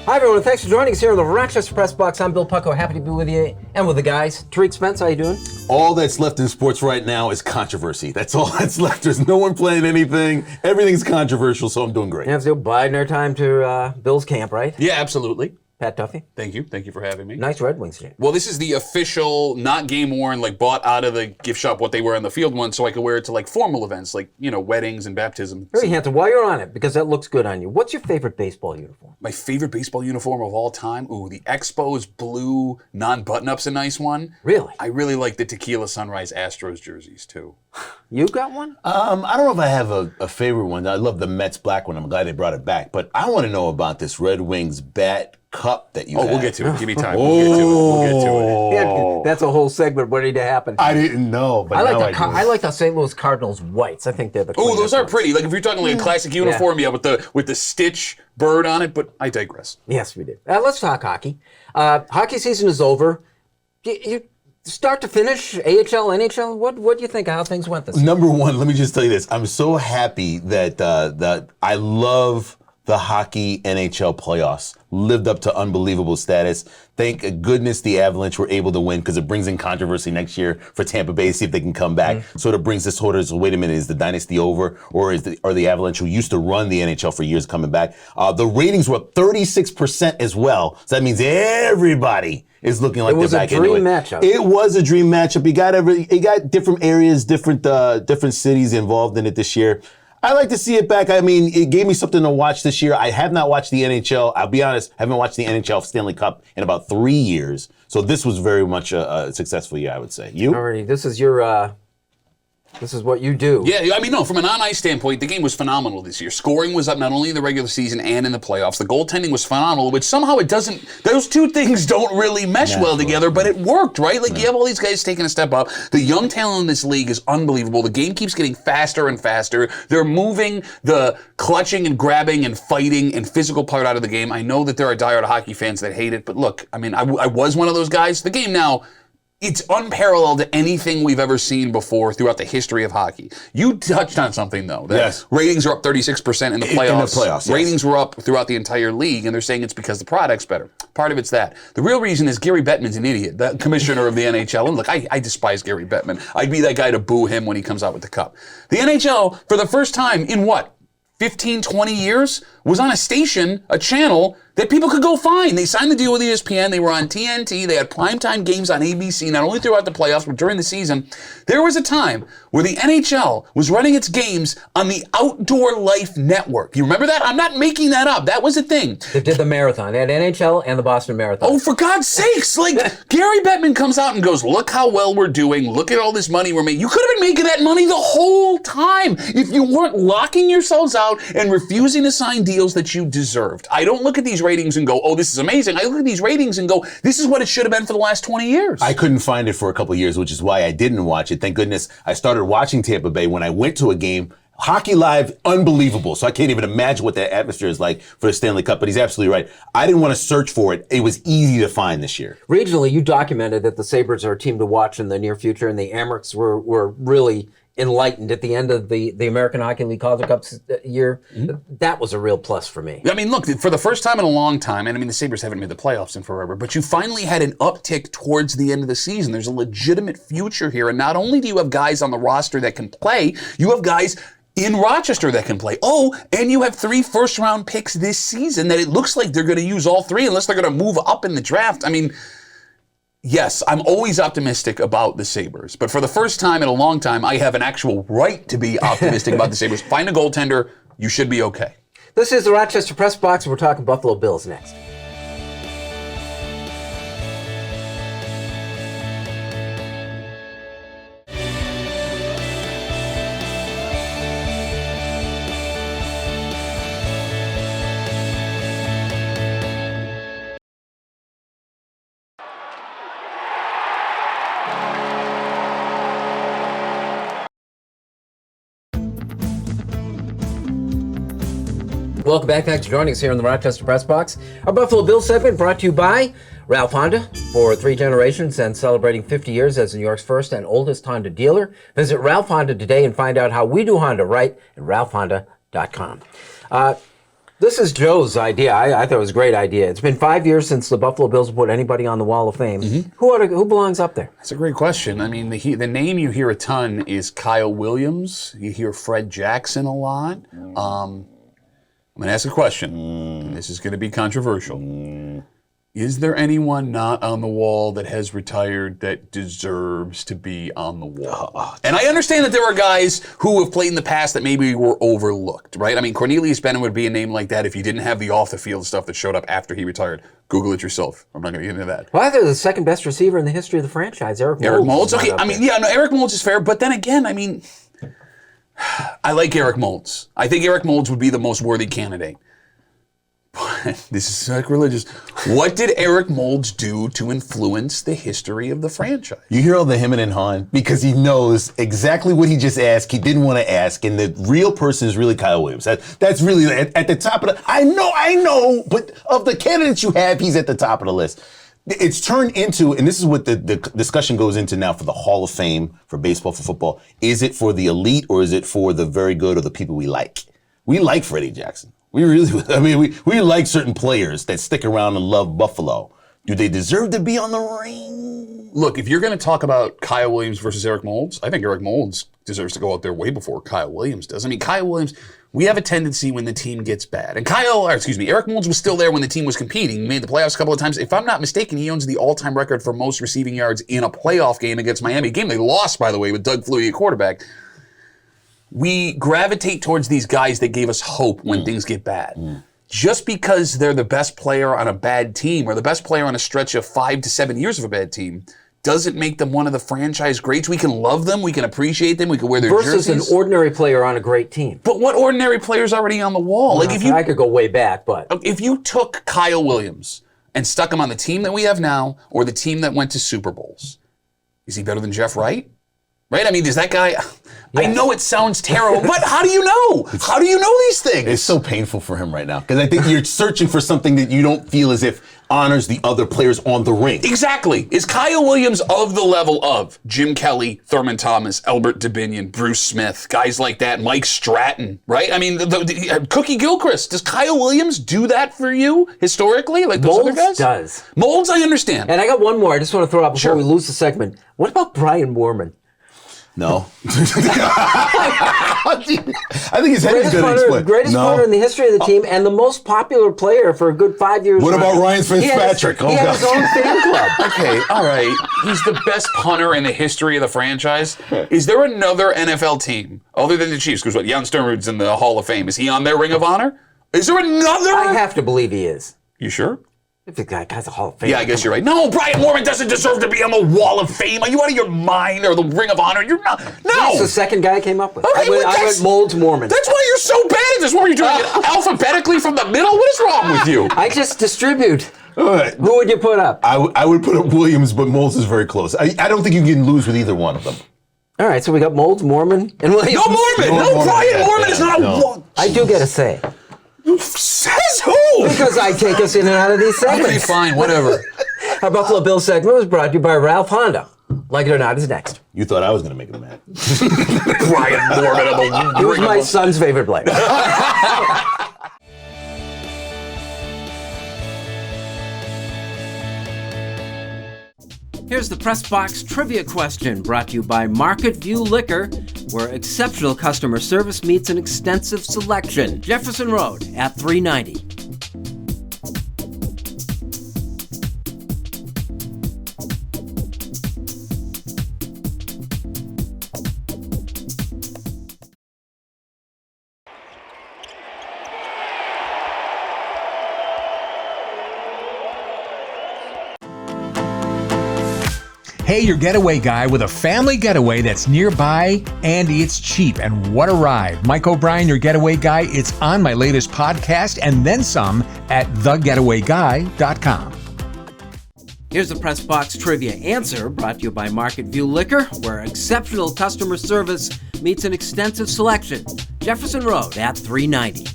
Hi everyone, thanks for joining us here in the Rochester Press Box. I'm Bill Pucko, happy to be with you and with the guys. Tariq, Spence, how you doing? All that's left in sports right now is controversy. That's all that's left. There's no one playing anything. Everything's controversial, so I'm doing great. Yeah, still biding our time to Bill's camp, right? Yeah, absolutely. Pat Duffy. Thank you. Thank you for having me. Nice Red Wings today. Well, this is the official, not game worn, like bought out of the gift shop what they wear on the field one, so I could wear it to like formal events, like, you know, weddings and baptisms. Very handsome. While you're on it, because that looks good on you, what's your favorite baseball uniform? My favorite baseball uniform of all time? Ooh, the Expos blue non-button-up's a nice one. Really? I really like the Tequila Sunrise Astros jerseys, too. You got one? I don't know if I have a favorite one. I love the Mets black one. I'm glad they brought it back. But I want to know about this Red Wings bat cup that you have. We'll get to it. Give me time. We'll get to it. Yeah, that's a whole segment waiting to happen. I didn't know, but I like the St. Louis Cardinals whites. I think they're the Oh, those are ones. pretty. Like if you're talking like a classic uniform, yeah, with the stitch bird on it, but I digress. Yes, we did. Let's talk hockey. Hockey season is over. You start to finish, AHL, NHL, what do you think of how things went this year? Number one, let me just tell you this. I'm so happy that that I love the hockey NHL playoffs. Lived up to unbelievable status. Thank goodness the Avalanche were able to win because it brings in controversy next year for Tampa Bay to see if they can come back. Sort of brings this sort of, so wait a minute, is the dynasty over, or are the Avalanche, who used to run the NHL for years, coming back? The ratings were up 36% as well. So that means everybody is looking like they're back into it. It was a dream matchup. It was a dream matchup. You got different areas, different cities involved in it this year. I like to see it back. I mean, it gave me something to watch this year. I have not watched the NHL. I'll be honest, I haven't watched the NHL Stanley Cup in about 3 years. So this was very much a successful year, I would say. You? Alrighty, this is your this is what you do. Yeah, I mean, no, from an on-ice standpoint, the game was phenomenal this year. Scoring was up not only in the regular season and in the playoffs. The goaltending was phenomenal, which somehow it doesn't, those two things don't really mesh well together, but it worked, right? Like, you have all these guys taking a step up. The young talent in this league is unbelievable. The game keeps getting faster and faster. They're moving the clutching and grabbing and fighting and physical part out of the game. I know that there are diehard hockey fans that hate it, but look, I mean, I was one of those guys. The game now, it's unparalleled to anything we've ever seen before throughout the history of hockey. You touched on something, though. That Yes. Ratings are up 36% in the playoffs. In the playoffs, yes. Ratings were up throughout the entire league, and they're saying it's because the product's better. Part of it's that. The real reason is Gary Bettman's an idiot, the commissioner of the NHL. And look, I despise Gary Bettman. I'd be that guy to boo him when he comes out with the cup. The NHL, for the first time in 15, 20 years, was on a station, a channel, that people could go find. They signed the deal with ESPN. They were on TNT. They had primetime games on ABC, not only throughout the playoffs, but during the season. There was a time where the NHL was running its games on the Outdoor Life Network. You remember that? I'm not making that up. That was a thing. They did the marathon. They had NHL and the Boston Marathon. Oh, for God's sakes. Like, Gary Bettman comes out and goes, look how well we're doing. Look at all this money we're making. You could have been making that money the whole time if you weren't locking yourselves out and refusing to sign deals that you deserved. I don't look at these ratings and go, oh, this is amazing. I look at these ratings and go, this is what it should have been for the last 20 years. I couldn't find it for a couple of years, which is why I didn't watch it. Thank goodness I started watching Tampa Bay when I went to a game. Hockey Live, unbelievable. So I can't even imagine what that atmosphere is like for the Stanley Cup, but he's absolutely right. I didn't want to search for it. It was easy to find this year. Regionally, you documented that the Sabres are a team to watch in the near future, and the Amerks were really enlightened at the end of the American Hockey League Calder Cup year. That was a real plus for me. I mean, look, for the first time in a long time, and I mean, the Sabres haven't made the playoffs in forever, but you finally had an uptick towards the end of the season. There's a legitimate future here, and not only do you have guys on the roster that can play, you have guys in Rochester that can play. Oh, and you have 3 first-round picks this season that it looks like they're going to use all 3 unless they're going to move up in the draft. I mean, yes, I'm always optimistic about the Sabres, but for the first time in a long time, I have an actual right to be optimistic about the Sabres. Find a goaltender, you should be okay. This is the Rochester Press Box, and we're talking Buffalo Bills next. Welcome back. Thanks for joining us here in the Rochester Press Box. Our Buffalo Bills segment brought to you by Ralph Honda. For 3 generations and celebrating 50 years as New York's first and oldest Honda dealer. Visit Ralph Honda today and find out how we do Honda right at ralphhonda.com. This is Joe's idea. I thought it was a great idea. It's been 5 years since the Buffalo Bills put anybody on the Wall of Fame. Who belongs up there? That's a great question. I mean, the name you hear a ton is Kyle Williams. You hear Fred Jackson a lot. I'm going to ask a question. This is going to be controversial. Is there anyone not on the wall that has retired that deserves to be on the wall? And I understand that there are guys who have played in the past that maybe were overlooked, right? I mean, Cornelius Bennett would be a name like that if you didn't have the off-the-field stuff that showed up after he retired. Google it yourself. I'm not going to get into that. Well, I think the second best receiver in the history of the franchise, Eric Moulds. Eric Moulds? Okay, I mean, yeah, no, Eric Moulds is fair, but then again, I mean, I like Eric Moulds. I think Eric Moulds would be the most worthy candidate. But this is sacrilegious. What did Eric Moulds do to influence the history of the franchise? You hear all the hemming and hawing because he knows exactly what he just asked. He didn't want to ask, and the real person is really Kyle Williams. That's really at the top of the. I know, but of the candidates you have, he's at the top of the list. It's turned into, and this is what the discussion goes into now for the Hall of Fame for baseball, for football. Is it for the elite or is it for the very good or the people we like? We like Freddie Jackson. We really, I mean, we like certain players that stick around and love Buffalo. Do they deserve to be on the ring? Look, if you're going to talk about Kyle Williams versus Eric Moulds, I think Eric Moulds deserves to go out there way before Kyle Williams does. I mean, Kyle Williams, we have a tendency when the team gets bad. And Eric Moulds was still there when the team was competing. He made the playoffs a couple of times. If I'm not mistaken, he owns the all-time record for most receiving yards in a playoff game against Miami. A game they lost, by the way, with Doug Flutie at quarterback. We gravitate towards these guys that gave us hope when things get bad. Just because they're the best player on a bad team or the best player on a stretch of 5 to 7 years of a bad team doesn't make them one of the franchise greats. We can love them. We can appreciate them. We can wear their jerseys. Versus an ordinary player on a great team. But what ordinary player's already on the wall? Well, I could go way back, but if you took Kyle Williams and stuck him on the team that we have now or the team that went to Super Bowls, is he better than Jeff Wright? Right? I mean, is that guy... Yes. I know it sounds terrible, but how do you know? How do you know these things? It's so painful for him right now because I think you're searching for something that you don't feel as if honors the other players on the ring. Exactly. Is Kyle Williams of the level of Jim Kelly, Thurman Thomas, Albert DeBinion, Bruce Smith, guys like that, Mike Stratton, right? I mean, Cookie Gilchrist. Does Kyle Williams do that for you historically, like those other guys? Does. Moulds, I understand. And I got one more I just want to throw out before we lose the segment. What about Brian Moorman? No. I think his head is good to explain. Greatest punter in the history of the team and the most popular player for a good 5 years. What about Ryan Fitzpatrick? He had his own fan club. Okay, all right. He's the best punter in the history of the franchise. Is there another NFL team other than the Chiefs? Because what, Jan Sternwood's in the Hall of Fame. Is he on their Ring of Honor? Is there another? I have to believe he is. You sure? If the guy's a Hall of Fame. Yeah, I guess you're right. No, Brian Moorman doesn't deserve to be on the Wall of Fame. Are you out of your mind? Or the Ring of Honor? You're not. No. That's the second guy I came up with. Okay, I went Moulds Moorman. That's why you're so bad at this. What are you doing? It alphabetically from the middle? What is wrong with you? I just distribute. All right. Who would you put up? I would put up Williams, but Moulds is very close. I don't think you can lose with either one of them. All right, so we got Moulds, Moorman, and Williams. No, Moorman. No, Brian Moorman is not a one. I do get a say. Says who? Because I take us in and out of these segments. Okay, fine, whatever. Our Buffalo Bills segment was brought to you by Ralph Honda. Like it or not is next. You thought I was going to make him mad. Brian Moorman. He was my son's favorite player. Here's the Press Box Trivia question brought to you by Market View Liquor, where exceptional customer service meets an extensive selection. Jefferson Road at 390. Hey, your getaway guy with a family getaway that's nearby and it's cheap. And what a ride. Mike O'Brien, your getaway guy. It's on my latest podcast and then some at thegetawayguy.com. Here's the Press Box Trivia answer brought to you by Market View Liquor, where exceptional customer service meets an extensive selection. Jefferson Road at 390.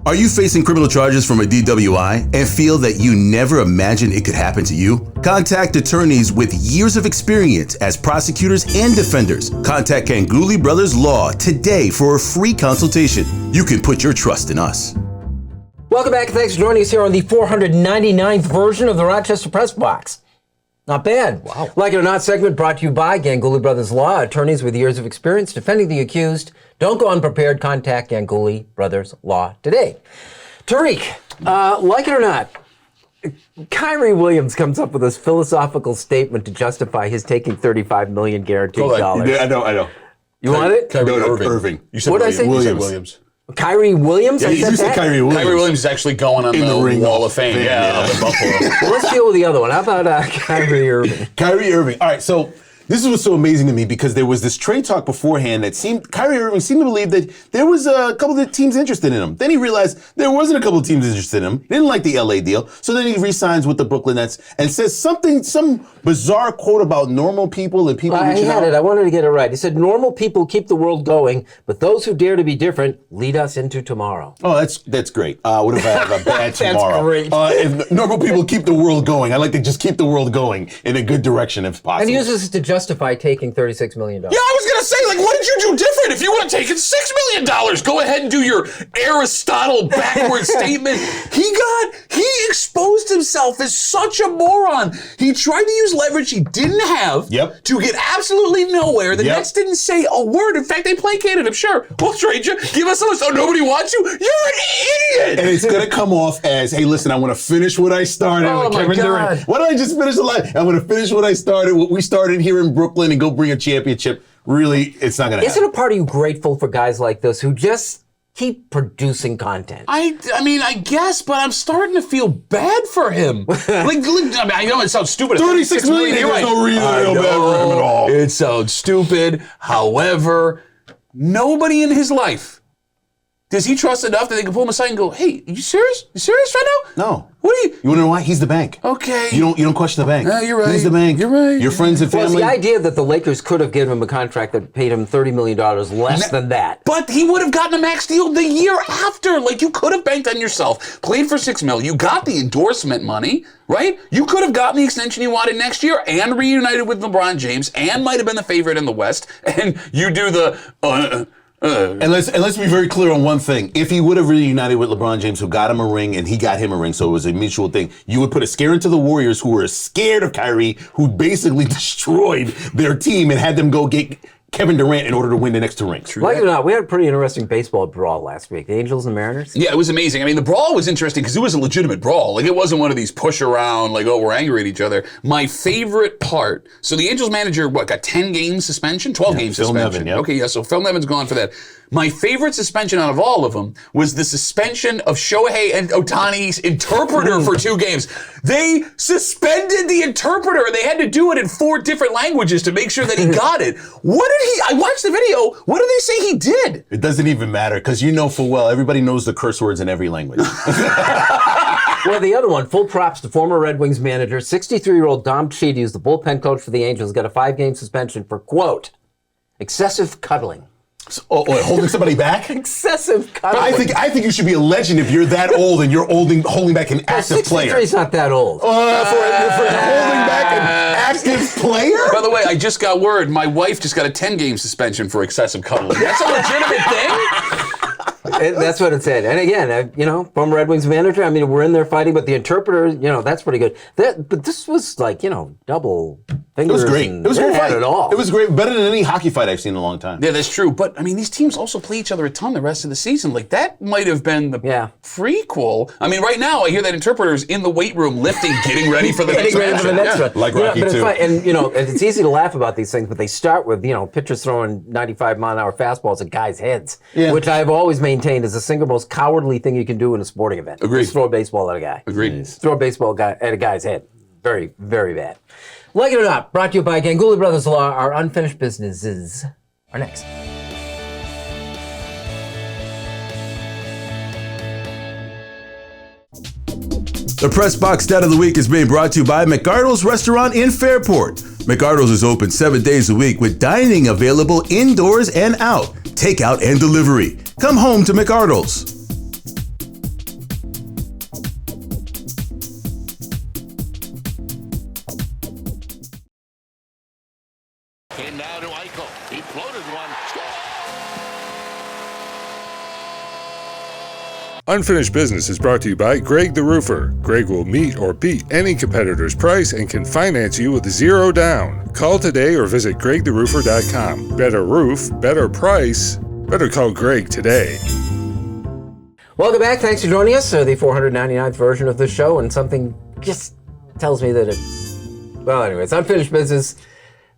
Are you facing criminal charges from a DWI and feel that you never imagined it could happen to you? Contact attorneys with years of experience as prosecutors and defenders. Contact Ganguly Brothers Law today for a free consultation. You can put your trust in us. Welcome back. Thanks for joining us here on the 499th version of the Rochester Press Box. Not bad. Wow. Like it or not segment brought to you by Ganguly Brothers Law, attorneys with years of experience defending the accused. Don't go unprepared. Contact Ganguly Brothers Law today. Tariq, like it or not, Kyrie Williams comes up with this philosophical statement to justify his taking $35 million guaranteed dollars. Yeah, I know. You want it? Kyrie Irving. Irving. You said What did I say? Williams. You said Williams. Kyrie Williams? Yeah, I you said said that? Kyrie Williams. Kyrie Williams is actually going on In the ring Wall of of Fame. Fame, Yeah, yeah. up in Buffalo. Well, let's deal with the other one. How about Kyrie Irving? Kyrie Irving. All right, so this was so amazing to me because there was this trade talk beforehand that Kyrie Irving seemed to believe that there was a couple of teams interested in him. Then he realized there wasn't a couple of teams interested in him. He didn't like the LA deal. So then he re-signs with the Brooklyn Nets and says some bizarre quote about normal people and people I reaching had out. it. I wanted to get it right. He said, normal people keep the world going, but those who dare to be different lead us into tomorrow. Oh, that's great. What if I have a bad tomorrow? great. If normal people keep the world going, I like to just keep the world going in a good direction if possible. And he uses this to justify taking $36 million. Yeah, I was gonna say, like, what did you do different? If you would have taken $6 million, go ahead and do your Aristotle backward statement. He exposed himself as such a moron. He tried to use leverage he didn't have to get absolutely nowhere. The Nets didn't say a word. In fact, they placated him. Sure, we'll trade you. Give us some. So nobody wants you. You're an idiot. And it's gonna come off as, hey, listen, I want to finish what I started Oh, with my Kevin God. Durant. Why don't I just finish the line? I'm gonna finish what I started, what we started here in Brooklyn, and go bring a championship. Really, it's not gonna happen. Isn't a part of you grateful for guys like this who just keep producing content? I mean, I guess, but I'm starting to feel bad for him. I mean, I know it sounds stupid. 36 million, You're there's right. no reason to I feel bad for him at all. It sounds stupid. However, nobody in his life does he trust enough that they can pull him aside and go, "Hey, you serious? You serious right now? No. What are you? You wanna know why? He's the bank. Okay. You don't question the bank. You're right. He's the bank. You're right. Your friends and Well, it's family. the idea that the Lakers could have given him a contract that paid him $30 million less than that. But he would have gotten a max deal the year after. Like, you could have banked on yourself, played for $6 million. You got the endorsement money, right? You could have gotten the extension you wanted next year and reunited with LeBron James and might have been the favorite in the West. And you do the And let's be very clear on one thing. If he would have reunited with LeBron James, who got him a ring, and he got him a ring, so it was a mutual thing, you would put a scare into the Warriors, who were scared of Kyrie, who basically destroyed their team and had them go get Kevin Durant in order to win the next two rings. Like it or not, we had a pretty interesting baseball brawl last week. The Angels and Mariners. Yeah, it was amazing. I mean, the brawl was interesting because it was a legitimate brawl. Like, it wasn't one of these push around, like, oh, we're angry at each other. My favorite part, so the Angels manager, got 10 game suspension? 12 game Phil suspension. Nevin, yep. Okay, yeah, so Phil Nevin's gone for that. My favorite suspension out of all of them was the suspension of Shohei and Ohtani's interpreter for 2 games. They suspended the interpreter, and they had to do it in 4 different languages to make sure that he got it. I watched the video. What did they say he did? It doesn't even matter, because you know full well everybody knows the curse words in every language. Well, the other one, full props to former Red Wings manager, 63-year-old Dom Cheedy, who's the bullpen coach for the Angels, got a 5-game suspension for, quote, excessive cuddling. Holding somebody back? Excessive cuddling. I think you should be a legend if you're that old and you're holding back an active player. 63's not that old. For holding back an active player? By the way, I just got word. My wife just got a 10-game suspension for excessive cuddling. That's a legitimate thing? That's what it said. And again, former Red Wings manager, I mean, we're in there fighting, but the interpreter, that's pretty good. But this was like, double fingers. It was great. It was a great fight. It all. It was great. Better than any hockey fight I've seen in a long time. Yeah, that's true. But, I mean, these teams also play each other a ton the rest of the season. Like, that might have been the prequel. I mean, right now, I hear that interpreter's in the weight room lifting, getting ready for the next match. Like Rocky but it's too. fine. And, it's easy to laugh about these things, but they start with, pitchers throwing 95-mile-an-hour fastballs at guys' heads, which I've always maintained is the single most cowardly thing you can do in a sporting event. Agreed. Just throw a baseball at a guy. Agreed. Throw a baseball at a guy's head. Very, very bad. Like it or not, brought to you by Ganguly Brothers Law. Our unfinished businesses are next. The Press Box Stat of the Week is being brought to you by McArdle's Restaurant in Fairport. McArdle's is open 7 days a week with dining available indoors and out, takeout and delivery. Come home to McArdle's. And now to Eichel. He floated one. Score! Unfinished Business is brought to you by Greg the Roofer. Greg will meet or beat any competitor's price and can finance you with 0 down. Call today or visit gregtheroofer.com. Better roof, better price. Better call Greg today. Welcome back. Thanks for joining us. The 499th version of the show, and something just tells me that well, anyway, it's Unfinished Business.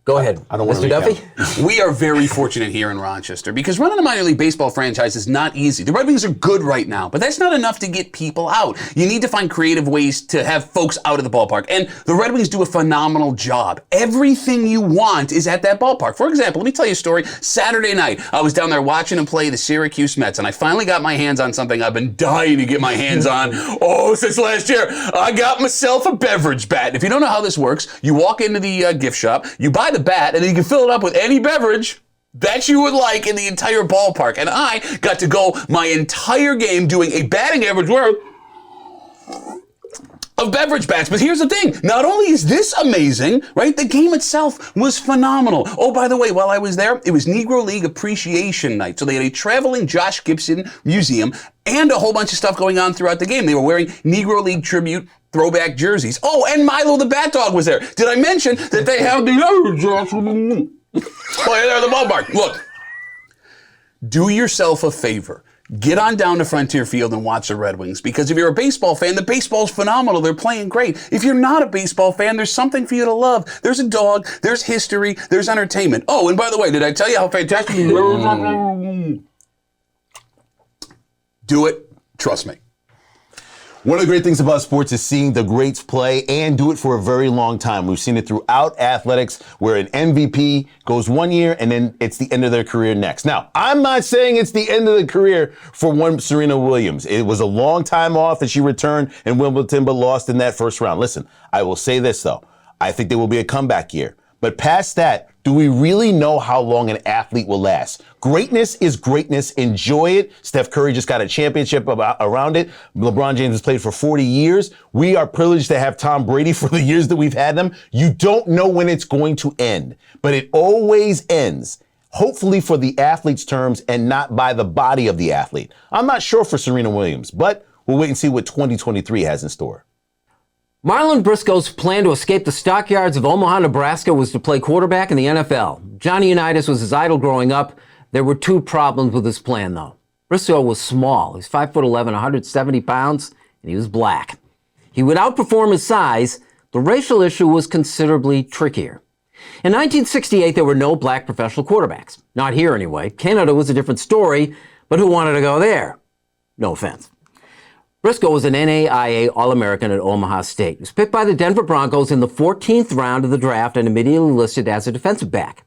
Go ahead, I don't want Mr. to Duffy. We are very fortunate here in Rochester because running a minor league baseball franchise is not easy. The Red Wings are good right now, but that's not enough to get people out. You need to find creative ways to have folks out of the ballpark, and the Red Wings do a phenomenal job. Everything you want is at that ballpark. For example, let me tell you a story. Saturday night, I was down there watching them play the Syracuse Mets, and I finally got my hands on something I've been dying to get my hands on since last year. I got myself a Beverage Bat. If you don't know how this works, you walk into the gift shop, you buy the bat, and then you can fill it up with any beverage that you would like in the entire ballpark. And I got to go my entire game doing a batting average worth of Beverage Bats. But here's the thing. Not only is this amazing, right? The game itself was phenomenal. Oh, by the way, while I was there, it was Negro League Appreciation Night. So they had a traveling Josh Gibson museum and a whole bunch of stuff going on throughout the game. They were wearing Negro League tribute throwback jerseys. Oh, and Milo the Bat Dog was there. Did I mention that they have the other Josh? Oh, yeah, they're the ballpark. Look, do yourself a favor. Get on down to Frontier Field and watch the Red Wings, because if you're a baseball fan, the baseball's phenomenal. They're playing great. If you're not a baseball fan, there's something for you to love. There's a dog, there's history, there's entertainment. Oh, and by the way, did I tell you how fantastic? Do it. Trust me. One of the great things about sports is seeing the greats play and do it for a very long time. We've seen it throughout athletics where an MVP goes 1 year and then it's the end of their career next. Now, I'm not saying it's the end of the career for one Serena Williams. It was a long time off and she returned in Wimbledon but lost in that first round. Listen, I will say this though. I think there will be a comeback year. But past that, do we really know how long an athlete will last? Greatness is greatness. Enjoy it. Steph Curry just got a championship around it. LeBron James has played for 40 years. We are privileged to have Tom Brady for the years that we've had them. You don't know when it's going to end, but it always ends. Hopefully for the athlete's terms and not by the body of the athlete. I'm not sure for Serena Williams, but we'll wait and see what 2023 has in store. Marlon Briscoe's plan to escape the stockyards of Omaha, Nebraska was to play quarterback in the NFL. Johnny Unitas was his idol growing up. There were two problems with his plan, though. Briscoe was small. He was 5'11", 170 pounds, and he was black. He would outperform his size. The racial issue was considerably trickier. In 1968, there were no black professional quarterbacks. Not here, anyway. Canada was a different story, but who wanted to go there? No offense. Briscoe was an NAIA All-American at Omaha State. He was picked by the Denver Broncos in the 14th round of the draft and immediately listed as a defensive back.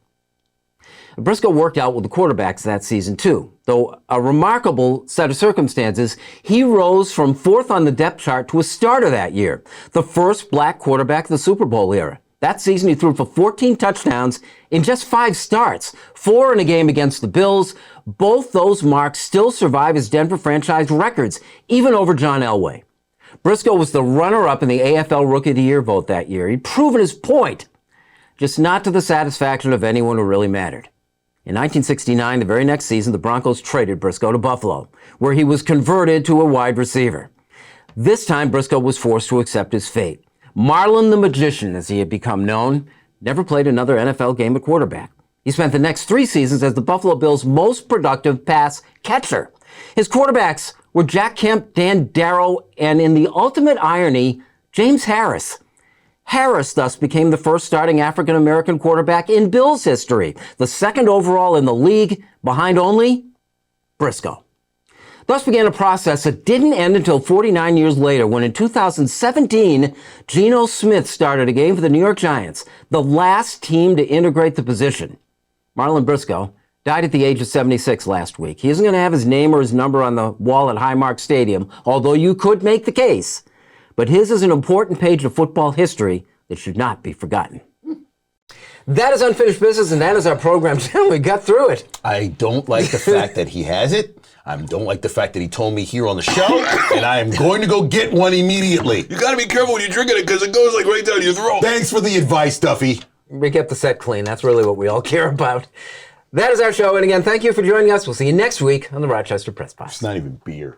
Briscoe worked out with the quarterbacks that season, too. Though a remarkable set of circumstances, he rose from fourth on the depth chart to a starter that year, the first black quarterback of the Super Bowl era. That season, he threw for 14 touchdowns in just 5 starts, 4 in a game against the Bills. Both those marks still survive as Denver franchise records, even over John Elway. Briscoe was the runner-up in the AFL Rookie of the Year vote that year. He'd proven his point, just not to the satisfaction of anyone who really mattered. In 1969, the very next season, the Broncos traded Briscoe to Buffalo, where he was converted to a wide receiver. This time, Briscoe was forced to accept his fate. Marlon the Magician, as he had become known, never played another NFL game at quarterback. He spent the next 3 seasons as the Buffalo Bills' most productive pass catcher. His quarterbacks were Jack Kemp, Dan Darrow, and in the ultimate irony, James Harris. Harris thus became the first starting African-American quarterback in Bills history, the second overall in the league, behind only Briscoe. Thus began a process that didn't end until 49 years later, when in 2017, Geno Smith started a game for the New York Giants, the last team to integrate the position. Marlon Briscoe died at the age of 76 last week. He isn't going to have his name or his number on the wall at Highmark Stadium, although you could make the case. But his is an important page of football history that should not be forgotten. That is Unfinished Business, and that is our program. We got through it. I don't like the fact that he has it. I don't like the fact that he told me here on the show, and I am going to go get one immediately. You got to be careful when you're drinking it because it goes like right down your throat. Thanks for the advice, Duffy. we kept the set clean. That's really what we all care about. That is our show. And again, thank you for joining us. We'll see you next week on the Rochester Press Box. It's not even beer.